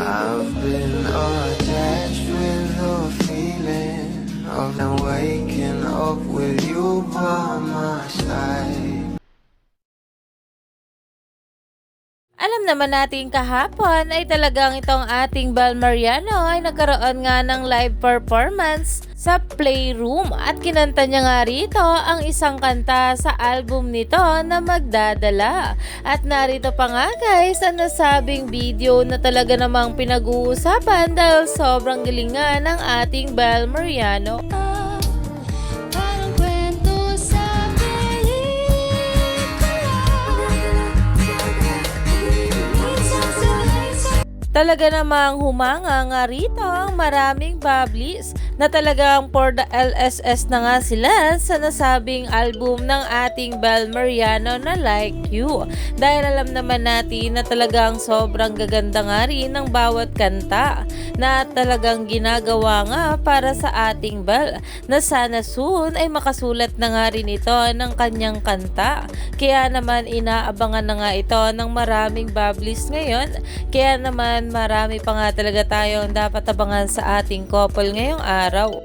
I've been attached with the feeling of now waking up with you by my side. Alam naman natin kahapon ay talagang itong ating Bal Mariano ay nagkaroon nga ng live performance sa Playroom at kinanta niya nga rito ang isang kanta sa album nito na Magdadala. At narito pa nga guys ang nasabing video na talaga namang pinag-uusapan dahil sobrang galing nga ng ating Bal Mariano. Talaga namang humanga nga rito ang maraming bubblies na talagang for the LSS na nga sila sa nasabing album ng ating Bal Mariano na Like You. Dahil alam naman natin na talagang sobrang gaganda nga rin ng bawat kanta na talagang ginagawa nga para sa ating Bal na sana soon ay makasulat na nga rin ito ng kanyang kanta. Kaya naman inaabangan na nga ito ng maraming bubblies ngayon. Kaya naman marami pa nga talaga tayong dapat abangan sa ating couple ngayong araw.